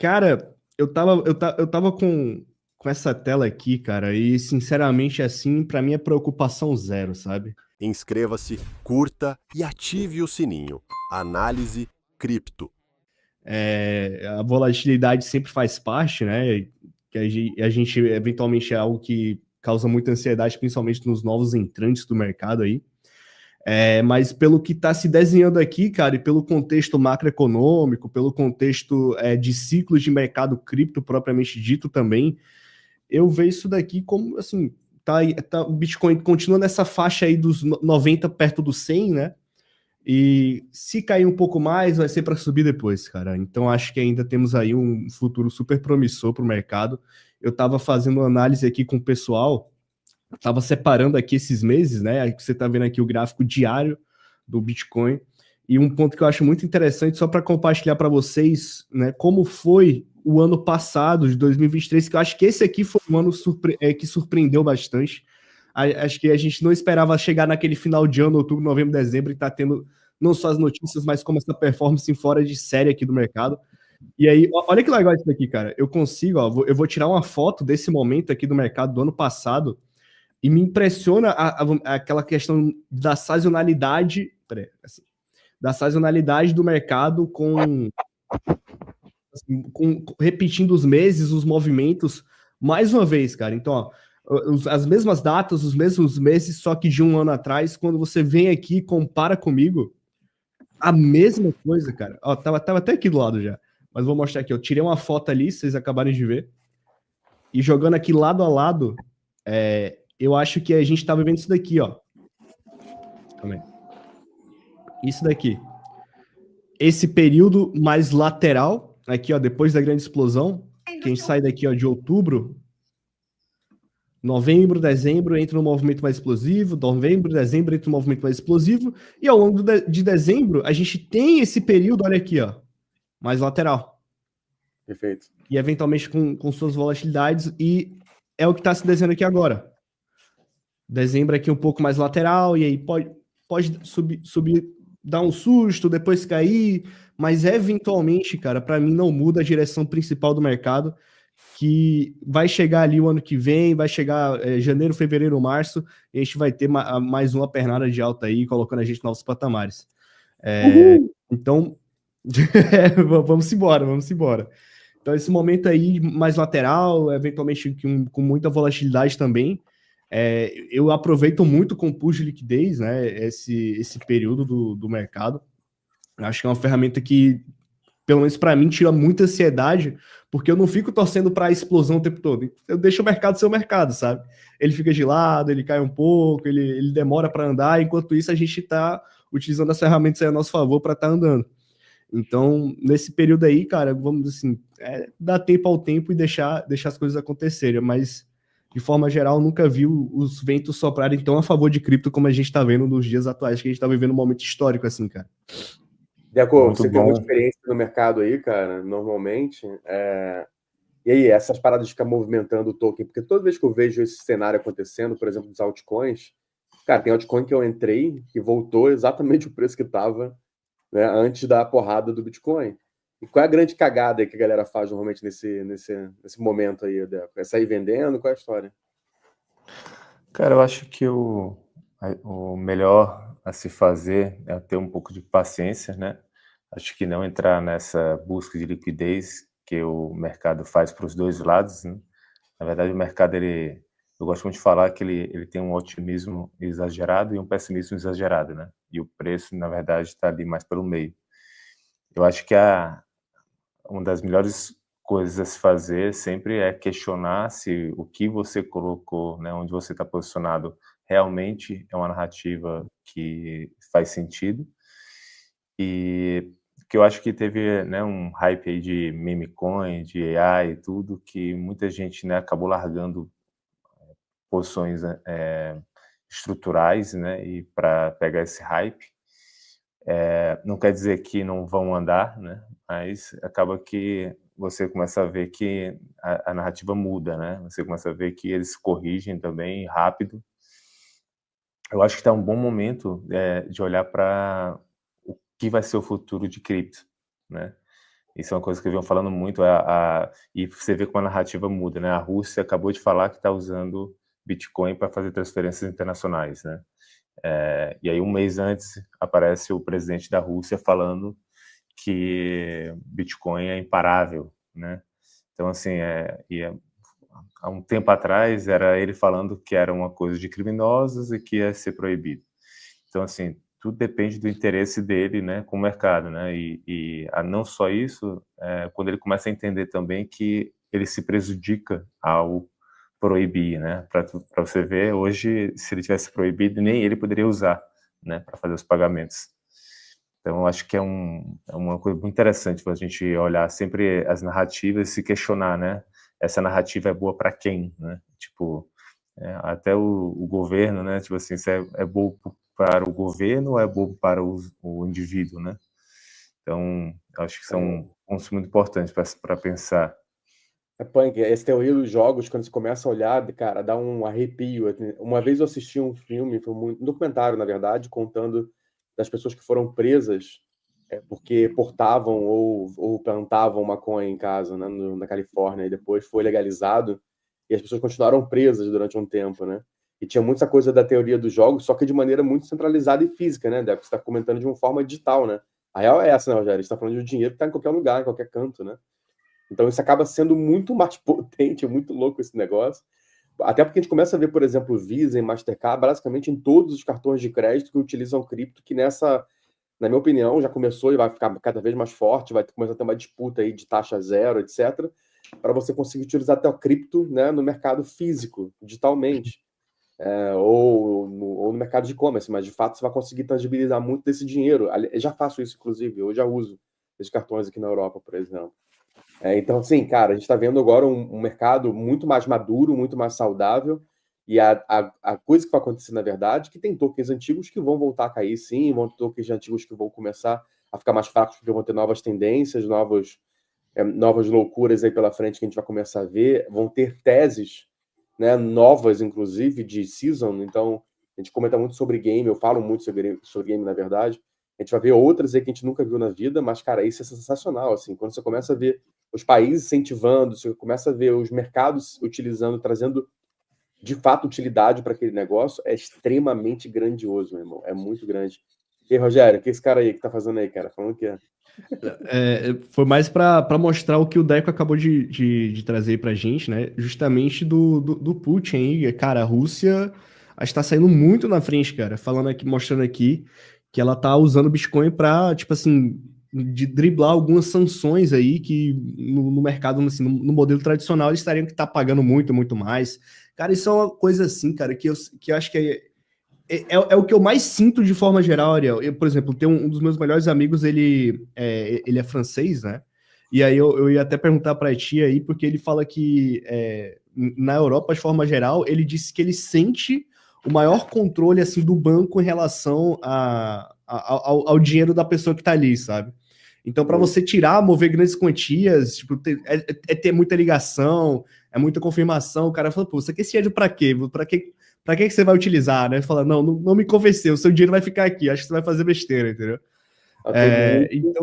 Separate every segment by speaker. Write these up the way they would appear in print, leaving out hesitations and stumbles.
Speaker 1: Cara, eu tava com essa tela aqui, cara, e sinceramente, assim, pra mim é preocupação zero, sabe?
Speaker 2: Inscreva-se, curta e ative o sininho. Análise Cripto.
Speaker 1: A volatilidade sempre faz parte, né? Que a gente eventualmente é algo que causa muita ansiedade, principalmente nos novos entrantes do mercado aí. Mas pelo que está se desenhando aqui, cara, e pelo contexto macroeconômico, pelo contexto de ciclos de mercado cripto propriamente dito também, eu vejo isso daqui como, assim, o Bitcoin continua nessa faixa aí dos 90 perto do 100, né? E se cair um pouco mais, vai ser para subir depois, cara. Então acho que ainda temos aí um futuro super promissor para o mercado. Eu estava fazendo uma análise aqui com o pessoal, estava separando aqui esses meses, né? Aí você está vendo aqui o gráfico diário do Bitcoin. E um ponto que eu acho muito interessante, só para compartilhar para vocês, né, como foi o ano passado, de 2023, que eu acho que esse aqui foi um ano que surpreendeu bastante. Acho que a gente não esperava chegar naquele final de ano, outubro, novembro, dezembro, e tá tendo não só as notícias, mas como essa performance fora de série aqui do mercado. E aí, olha que legal isso daqui, cara. Eu consigo, ó, eu vou tirar uma foto desse momento aqui do mercado do ano passado e me impressiona aquela questão da sazonalidade, assim, da sazonalidade do mercado repetindo os meses, os movimentos, mais uma vez, cara. Então, ó, as mesmas datas, os mesmos meses, só que de um ano atrás, quando você vem aqui e compara comigo, a mesma coisa, cara. Ó, tava até aqui do lado já. Mas vou mostrar aqui. Eu tirei uma foto ali, vocês acabaram de ver. E jogando aqui lado a lado, eu acho que a gente tá vivendo isso daqui, ó. Calma aí. Isso daqui. Esse período mais lateral, aqui, ó, depois da grande explosão, que a gente sai daqui, ó, de outubro, novembro, dezembro entra no movimento mais explosivo, novembro, dezembro entra no movimento mais explosivo, e ao longo de dezembro a gente tem esse período, olha aqui, ó, mais lateral.
Speaker 3: Perfeito.
Speaker 1: E eventualmente com suas volatilidades, e é o que está se desenhando aqui agora. Dezembro aqui um pouco mais lateral, e aí pode subir, dar um susto, depois cair, mas eventualmente, cara, para mim não muda a direção principal do mercado, que vai chegar ali o ano que vem, vai chegar janeiro, fevereiro, março, e a gente vai ter mais uma pernada de alta aí, colocando a gente em novos patamares. Então, vamos embora, vamos embora. Então, esse momento aí mais lateral, eventualmente com muita volatilidade também, eu aproveito muito com o push de liquidez, né, esse período do mercado. Acho que é uma ferramenta que, pelo menos para mim, tira muita ansiedade, porque eu não fico torcendo para a explosão o tempo todo. Eu deixo o mercado ser o mercado, sabe? Ele fica de lado, ele cai um pouco, ele demora para andar, enquanto isso a gente está utilizando as ferramentas aí a nosso favor para estar andando. Então, nesse período aí, cara, vamos assim, dar tempo ao tempo e deixar as coisas acontecerem, mas de forma geral, nunca vi os ventos soprarem tão a favor de cripto como a gente está vendo nos dias atuais, que a gente está vivendo um momento histórico assim, cara.
Speaker 3: Deco,
Speaker 2: Muito
Speaker 3: você tem muita
Speaker 2: bom.
Speaker 3: experiência no mercado aí, cara, normalmente. E aí, essas paradas de ficar movimentando o token, porque toda vez que eu vejo esse cenário acontecendo, por exemplo, dos altcoins, cara, tem altcoin que eu entrei que voltou exatamente o preço que estava, né, antes da porrada do Bitcoin. E qual é a grande cagada que a galera faz normalmente nesse momento aí, Deco? É sair vendendo? Qual é a história?
Speaker 4: Cara, eu acho que o melhor a se fazer é ter um pouco de paciência, né? Acho que não entrar nessa busca de liquidez que o mercado faz para os dois lados, né? Na verdade, o mercado, eu gosto muito de falar que ele tem um otimismo exagerado e um pessimismo exagerado, né? E o preço, na verdade, está ali mais pelo meio. Eu acho que uma das melhores coisas a se fazer sempre é questionar se o que você colocou, né, onde você está posicionado, realmente é uma narrativa que faz sentido. E que eu acho que teve, né, um hype aí de meme coin, de AI e tudo, que muita gente, né, acabou largando posições estruturais, né, e para pegar esse hype. Não quer dizer que não vão andar, né, mas acaba que você começa a ver que a narrativa muda, né? Você começa a ver que eles corrigem também rápido. Eu acho que está um bom momento de olhar para o que vai ser o futuro de cripto, né? Isso é uma coisa que eu venho falando muito, e você vê como a narrativa muda, né? A Rússia acabou de falar que está usando Bitcoin para fazer transferências internacionais, né? E aí, um mês antes, aparece o presidente da Rússia falando que Bitcoin é imparável, né? Então, assim, há um tempo atrás, era ele falando que era uma coisa de criminosos e que ia ser proibido. Então, assim, tudo depende do interesse dele, né, com o mercado, né? Não só isso, quando ele começa a entender também que ele se prejudica ao proibir, né? Para você ver, hoje, se ele tivesse proibido, nem ele poderia usar, né, para fazer os pagamentos. Então, eu acho que é uma coisa muito interessante para a gente olhar sempre as narrativas e se questionar, né? Essa narrativa é boa para quem, né? Tipo, até o governo, né? Tipo assim, se é bom para o governo ou é bom para o indivíduo, né? Então, acho que são pontos muito importantes para pensar.
Speaker 3: Punk, essa teoria dos jogos, quando você começa a olhar, cara, dá um arrepio. Uma vez eu assisti um filme, foi um documentário, na verdade, contando das pessoas que foram presas porque portavam ou plantavam maconha em casa, né, na Califórnia, e depois foi legalizado, e as pessoas continuaram presas durante um tempo, né? E tinha muita coisa da teoria dos jogos, só que de maneira muito centralizada e física, né? Você está comentando de uma forma digital, né? A real é essa, né, Rogério? A gente está falando de um dinheiro que está em qualquer lugar, em qualquer canto, né? Então isso acaba sendo muito mais potente, é muito louco esse negócio. Até porque a gente começa a ver, por exemplo, Visa e Mastercard basicamente em todos os cartões de crédito que utilizam cripto, que nessa, na minha opinião, já começou e vai ficar cada vez mais forte, vai começar a ter uma disputa aí de taxa zero, etc., para você conseguir utilizar até o cripto, né, no mercado físico, digitalmente, ou no mercado de e-commerce, mas de fato você vai conseguir tangibilizar muito desse dinheiro. Eu já faço isso, inclusive, eu já uso esses cartões aqui na Europa, por exemplo. Então, sim, cara, a gente está vendo agora um mercado muito mais maduro, muito mais saudável, e a coisa que vai acontecer, na verdade, é que tem tokens antigos que vão voltar a cair, sim, vão ter tokens antigos que vão começar a ficar mais fracos, porque vão ter novas tendências, novas loucuras aí pela frente que a gente vai começar a ver, vão ter teses, né, novas, inclusive, de season. Então, a gente comenta muito sobre game, eu falo muito sobre game, na verdade. A gente vai ver outras aí que a gente nunca viu na vida, mas, cara, isso é sensacional, assim, quando você começa a ver os países incentivando, você começa a ver os mercados utilizando, trazendo de fato utilidade para aquele negócio, é extremamente grandioso, meu irmão. É muito grande. E aí, Rogério, o que esse cara aí que tá fazendo aí, cara? Falando que
Speaker 1: Foi mais para mostrar o que o Deco acabou de trazer pra gente, né? Justamente do Putin aí. Cara, a Rússia está saindo muito na frente, cara. Falando aqui, mostrando aqui que ela tá usando o Bitcoin para, tipo assim, de driblar algumas sanções aí que no mercado, assim, no modelo tradicional, eles estariam que estar pagando muito, muito mais. Cara, isso é uma coisa assim, cara, que eu acho que é o que eu mais sinto de forma geral, Ariel. Por exemplo, tem um dos meus melhores amigos, ele é francês, né? E aí eu ia até perguntar para ti aí, porque ele fala que na Europa, de forma geral, ele disse que ele sente o maior controle assim do banco em relação ao dinheiro da pessoa que está ali, sabe? Então, para você tirar, mover grandes quantias, tipo, ter muita ligação, é muita confirmação. O cara fala, pô, você quer esse dinheiro para quê? Para que você vai utilizar, né? Fala, não me convenceu, o seu dinheiro vai ficar aqui, acho que você vai fazer besteira, entendeu?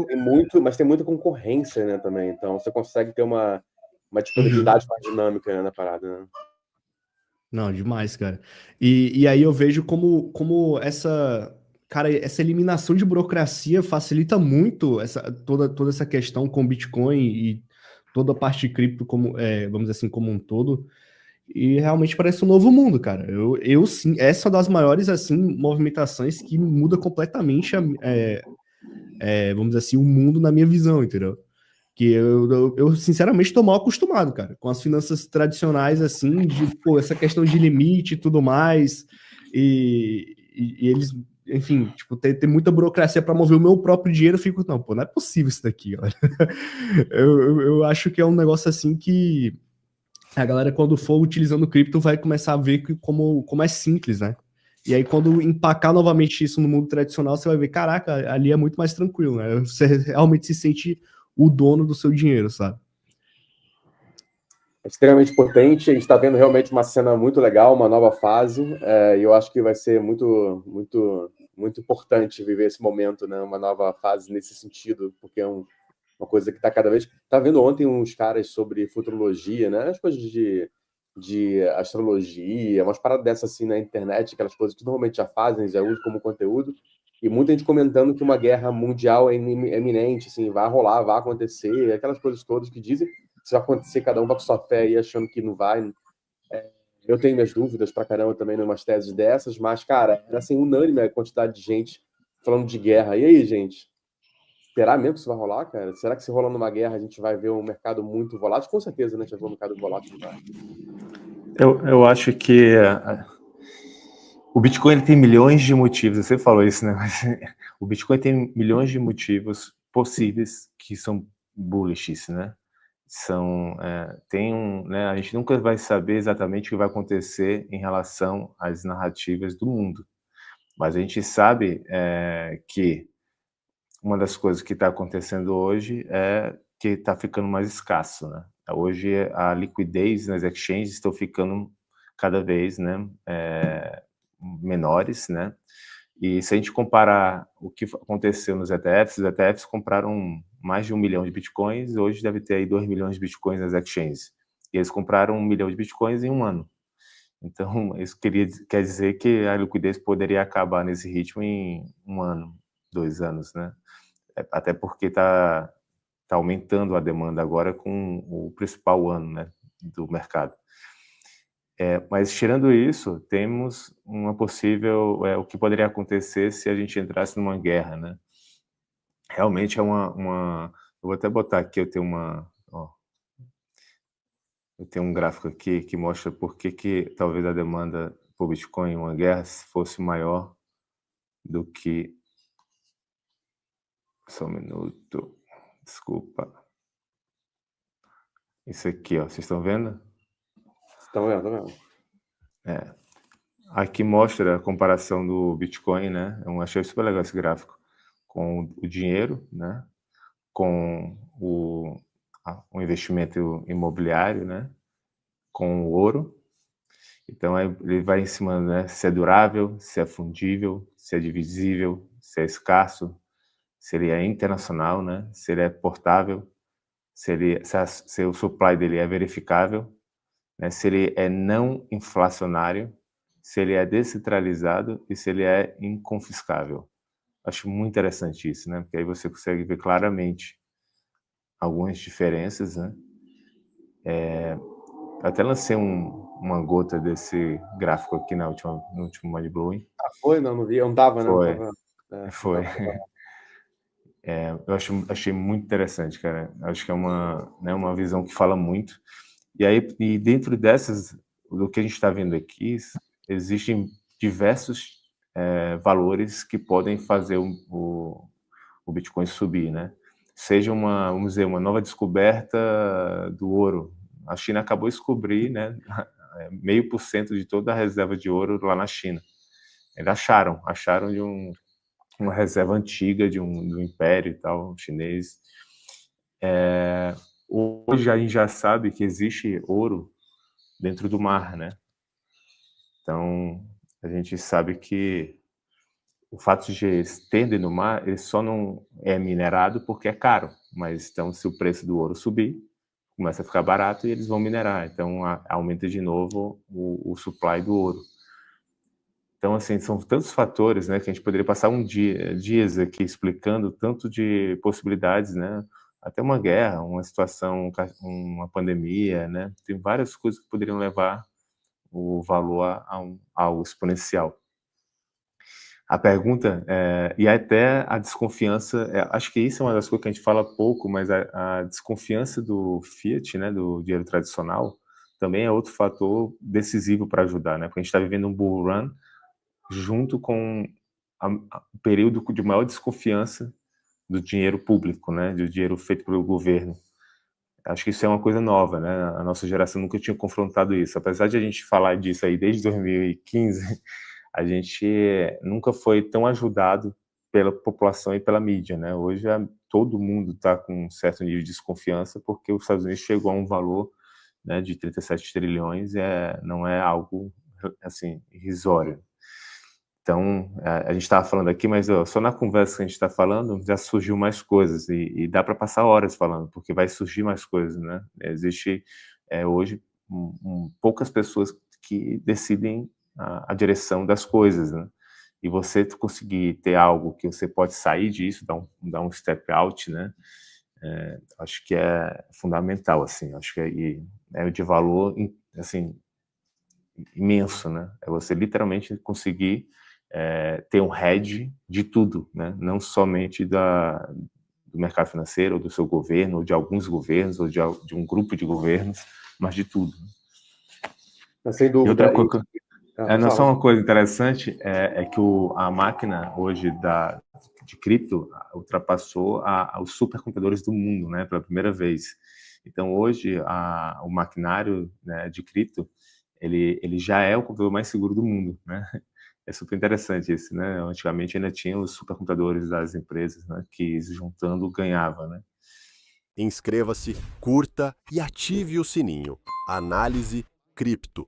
Speaker 3: Tem muito, mas tem muita concorrência, né, também. Então, você consegue ter uma disponibilidade mais dinâmica, né, na parada, né?
Speaker 1: Não, demais, cara. E aí eu vejo como essa eliminação de burocracia facilita muito toda essa questão com Bitcoin e toda a parte de cripto, vamos dizer assim, como um todo. E realmente parece um novo mundo, cara. Eu sim, essa é uma das maiores, assim, movimentações que muda completamente, vamos dizer assim, o mundo na minha visão, entendeu? Que eu sinceramente tô mal acostumado, cara, com as finanças tradicionais, assim, pô, essa questão de limite e tudo mais, e eles, enfim, tipo, ter muita burocracia para mover o meu próprio dinheiro, eu fico, não, pô, não é possível isso daqui, olha. Eu acho que é um negócio assim que a galera, quando for utilizando cripto, vai começar a ver como é simples, né? E aí, quando empacar novamente isso no mundo tradicional, você vai ver, caraca, ali é muito mais tranquilo, né? Você realmente se sente o dono do seu dinheiro, sabe?
Speaker 3: É extremamente potente, a gente está vendo realmente uma cena muito legal, uma nova fase, e eu acho que vai ser muito, muito, muito importante viver esse momento, né? Uma nova fase nesse sentido, porque uma coisa que está cada vez... Tá vendo ontem uns caras sobre futurologia, né? As coisas de astrologia, umas paradas dessas assim na internet, aquelas coisas que normalmente já fazem, já usam como conteúdo, e muita gente comentando que uma guerra mundial é iminente, assim, vai rolar, vai acontecer, aquelas coisas todas que dizem, se vai acontecer, cada um vai com sua fé aí achando que não vai. Eu tenho minhas dúvidas pra caramba também numas teses dessas, mas, cara, era assim, unânime a quantidade de gente falando de guerra. E aí, gente? Será mesmo que isso vai rolar, cara? Será que se rolando uma guerra a gente vai ver um mercado muito volátil? Com certeza, né? A gente vai ver um mercado volátil demais.
Speaker 4: Eu acho que o Bitcoin ele tem milhões de motivos, você falou isso, né? Mas o Bitcoin tem milhões de motivos possíveis que são bullish, né? A gente nunca vai saber exatamente o que vai acontecer em relação às narrativas do mundo, mas a gente sabe que uma das coisas que está acontecendo hoje é que está ficando mais escasso, né? Hoje a liquidez nas exchanges estão ficando cada vez, né, menores, né? E se a gente comparar o que aconteceu nos ETFs, os ETFs compraram mais de 1 milhão de bitcoins, hoje deve ter aí 2 milhões de bitcoins nas exchanges. E eles compraram 1 milhão de bitcoins em um ano. Então, isso quer dizer que a liquidez poderia acabar nesse ritmo em 1 ano, 2 anos, né? Até porque está aumentando a demanda agora com o principal ano, né, do mercado. Mas tirando isso, temos uma possível, o que poderia acontecer se a gente entrasse numa guerra, né? Realmente é eu vou até botar aqui, eu tenho um gráfico aqui que mostra por que talvez a demanda por Bitcoin em uma guerra fosse maior do que... Só um minuto, desculpa. Isso aqui, ó, vocês estão vendo?
Speaker 3: Estão vendo.
Speaker 4: Aqui mostra a comparação do Bitcoin, né? Eu achei super legal esse gráfico, com o dinheiro, né? Com o investimento imobiliário, né? Com o ouro. Então aí ele vai em cima, né? Se é durável, se é fundível, se é divisível, se é escasso, se ele é internacional, né? Se ele é portável, se o supply dele é verificável, né? Se ele é não inflacionário, se ele é descentralizado e se ele é inconfiscável. Acho muito interessante isso, né? Porque aí você consegue ver claramente algumas diferenças, né? Eu até lancei uma gota desse gráfico aqui no último Mindblowing.
Speaker 3: Ah, foi? Não vi. Eu não tava, né?
Speaker 4: Foi.
Speaker 3: Não
Speaker 4: Foi.
Speaker 3: tava.
Speaker 4: Eu achei muito interessante, cara. Acho que é uma visão que fala muito. E dentro dessas, do que a gente está vendo aqui, existem diversos valores que podem fazer o Bitcoin subir, né? Seja vamos dizer, uma nova descoberta do ouro. A China acabou de descobrir, né, 0,5% de toda a reserva de ouro lá na China. Eles acharam de uma reserva antiga do império e tal, chinês. Hoje a gente já sabe que existe ouro dentro do mar, né? Então, a gente sabe que o fato de ter dentro do mar, ele só não é minerado porque é caro, mas então se o preço do ouro subir, começa a ficar barato e eles vão minerar, então aumenta de novo o supply do ouro. Então, assim, são tantos fatores, né, que a gente poderia passar dias aqui explicando tanto de possibilidades, né, até uma guerra, uma situação, uma pandemia, né, tem várias coisas que poderiam levar o valor ao exponencial. A pergunta, e até a desconfiança, acho que isso é uma das coisas que a gente fala pouco, mas a desconfiança do fiat, né, do dinheiro tradicional, também é outro fator decisivo para ajudar, né, porque a gente está vivendo um bull run junto com o período de maior desconfiança do dinheiro público, né, do dinheiro feito pelo governo. Acho que isso é uma coisa nova, né, a nossa geração nunca tinha confrontado isso, apesar de a gente falar disso aí desde 2015, a gente nunca foi tão ajudado pela população e pela mídia, né? Hoje todo mundo está com um certo nível de desconfiança porque os Estados Unidos chegou a um valor, né, de 37 trilhões, não é algo assim irrisório. Então, a gente estava falando aqui, mas só na conversa que a gente está falando, já surgiu mais coisas, e dá para passar horas falando, porque vai surgir mais coisas, né? Existe hoje poucas pessoas que decidem a direção das coisas, né? E você conseguir ter algo que você pode sair disso, dar um step out, né? Acho que é fundamental, assim, acho que é de valor, assim, imenso, né? É você literalmente conseguir ter um hedge de tudo, né? Não somente do mercado financeiro, ou do seu governo, ou de alguns governos, ou de um grupo de governos, mas de tudo.
Speaker 3: Sem dúvida.
Speaker 4: E outra coisa, não, só
Speaker 3: fala.
Speaker 4: uma coisa interessante é que a máquina hoje de cripto ultrapassou os supercomputadores do mundo, né, pela primeira vez. Então hoje o maquinário, né, de cripto ele já é o computador mais seguro do mundo, né? É super interessante isso, né? Antigamente ainda tinha os supercomputadores das empresas, né, que se juntando ganhava, né?
Speaker 2: Inscreva-se, curta e ative o sininho. Análise Cripto.